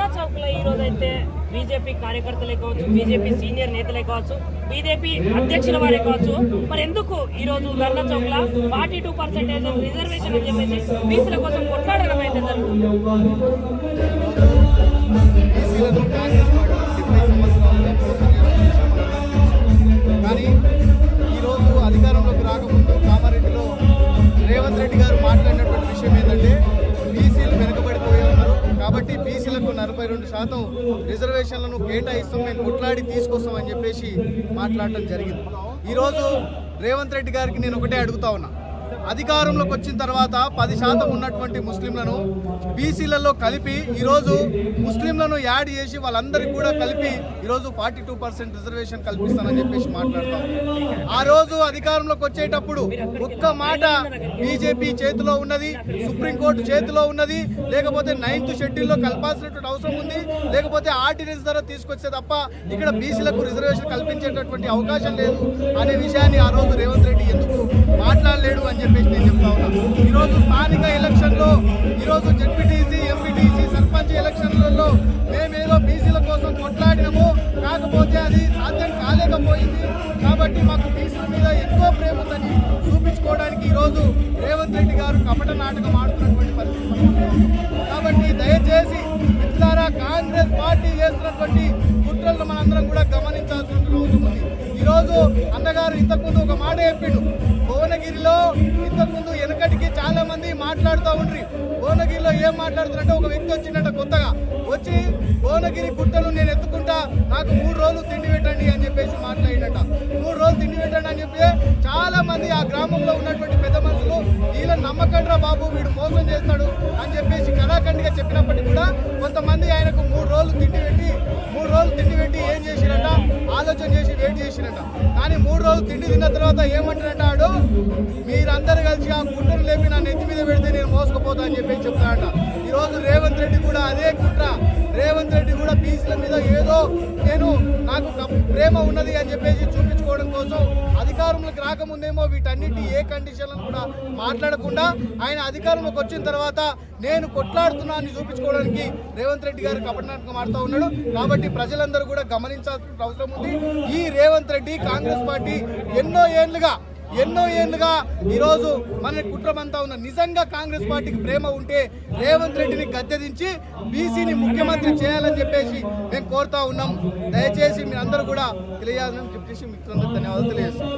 ధర్నా చౌక్లో ఈ రోజైతే బీజేపీ కార్యకర్తలే కావచ్చు, బీజేపీ సీనియర్ నేతలే కావచ్చు, బీజేపీ అధ్యక్షుల వారే కావచ్చు, మరి ఎందుకు ఈ రోజు ధర్నా చౌక్లో 42% రిజర్వేషన్ అని చెప్పేసి బీసీల కోసం కొట్లాడడం అయితే జరుగుతుంది? కానీ ఈరోజు అధికారంలోకి రాకముందు కామారెడ్డిలో రేవంత్ రెడ్డి గారు మాట్లాడినటువంటి విషయం ఏంటంటే బీసీలు వెనుకబడిపోయి ఉన్నారు కాబట్టి బీసీలకు 42% రిజర్వేషన్లను కేటాయిస్తాం, మేము కొట్లాడి తీసుకొస్తామని చెప్పేసి మాట్లాడటం జరిగింది. ఈరోజు రేవంత్ రెడ్డి గారికి నేను ఒకటే అడుగుతా ఉన్నా, అధికారంలోకి వచ్చిన తర్వాత 10% ఉన్నటువంటి ముస్లింలను బీసీలలో కలిపి ఈరోజు ముస్లింలను యాడ్ చేసి వాళ్ళందరికీ కూడా కలిపి ఈరోజు 42% రిజర్వేషన్ కల్పిస్తానని చెప్పేసి మాట్లాడతాం. ఆ రోజు అధికారంలోకి వచ్చేటప్పుడు ఒక్క మాట బీజేపీ చేతిలో ఉన్నది, సుప్రీంకోర్టు చేతిలో ఉన్నది, లేకపోతే 9th షెడ్యూల్లో కలపాల్సినటువంటి అవసరం ఉంది, లేకపోతే ఆర్డినెన్స్ ద్వారా తీసుకొచ్చే తప్ప ఇక్కడ బీసీలకు రిజర్వేషన్ కల్పించేటటువంటి అవకాశం లేదు అనే విషయాన్ని ఆ రోజు రేవంత్ రెడ్డి ఎందుకు మాట్లాడలేడు అని చెప్పేసి నేను చెప్తా ఉన్నాను. ఈరోజు స్థానిక ఎలక్షన్లో ఈరోజు జెడ్పీటీసీ, ఎంపీటీసీ, సర్పంచ్ ఎలక్షన్లలో మేమేదో బీసీల కోసం కొట్లాడినాము, కాకపోతే అది సాధ్యం కాలేకపోయింది కాబట్టి మాకు బీసీల మీద ఎంతో ప్రేమ ఉందని చూపించుకోవడానికి ఈరోజు రేవంత్ రెడ్డి గారు కపట నాటకం ఆడుతున్నటువంటి పరిస్థితి. కాబట్టి దయచేసి మిత్రులారా, కాంగ్రెస్ పార్టీ చేస్తున్నటువంటి కుట్రలను మనందరం కూడా గమనించాల్సిన అవసరం ఉంది. ఈరోజు అన్నగారు ఇంతకుముందు ఒక మాట చెప్పిండు, భువనగిరిలో ఇంతకుముందు వెనకటికి చాలా మంది మాట్లాడుతూ ఉండ్రి. భువనగిరిలో ఏం మాట్లాడుతున్నట్టే ఒక వ్యక్తి వచ్చిందట, కొత్తగా వచ్చి భువనగిరి గుట్టను నేను ఎత్తుకుంటా, నాకు 3 రోజులు తిండి పెట్టండి అని చెప్పేసి మాట్లాడినట. 3 రోజులు తిండి పెట్టండి అని చెప్పి చాలా మంది ఆ గ్రామంలో ఉన్నటువంటి పెద్ద మనుషులు వీళ్ళ నమ్మకండ్రా బాబు, వీడు మోసం చేస్తాడు అని చెప్పేసి కళాఖండిగా చెప్పినప్పటికీ కూడా కొంతమంది ఆయనకు 3 రోజులు తిండి పెట్టి ఏం చేసిరట, ఆలోచన చేసి వెయిట్ చేసిరట. కానీ 3 రోజులు తిండి తిన్న తర్వాత ఏమంటారంటాడు, మీరందరూ కలిసి ఆ గుట్టను లేపి నా నెత్తి మీద పెడితే నేను మోసుకుపోతా అని చెప్పేసి చెప్తాడట. ఈరోజు రేవంత్ రెడ్డి కూడా అదే కుట్ర. రేవంత్ రెడ్డి కూడా బీసీల మీద ఏదో నాకు ప్రేమ ఉన్నది అని చెప్పేసి చూపించుకోవడం కోసం అధికారంలోకి రాకముందేమో వీటన్నిటి ఏ కండిషన్లను కూడా మాట్లాడకుండా ఆయన అధికారంలోకి వచ్చిన తర్వాత నేను కొట్లాడుతున్నా అని చూపించుకోవడానికి రేవంత్ రెడ్డి గారు కపటనాటకం ఆడుతూ ఉన్నాడు. కాబట్టి ప్రజలందరూ కూడా గమనించాల్సిన అవసరం ఉంది. ఈ రేవంత్ రెడ్డి కాంగ్రెస్ పార్టీ ఎన్నో ఏళ్ళుగా ఈరోజు మన కుట్రమంతా ఉన్న. నిజంగా కాంగ్రెస్ పార్టీకి ప్రేమ ఉంటే రేవంత్ రెడ్డిని గద్దెదించి బీసీని ముఖ్యమంత్రి చేయాలని చెప్పేసి మేము కోరుతా ఉన్నాం. దయచేసి మీరందరూ కూడా తెలియాలని చెప్పేసి మిత్రులందరూ ధన్యవాదాలు తెలియజేస్తాం.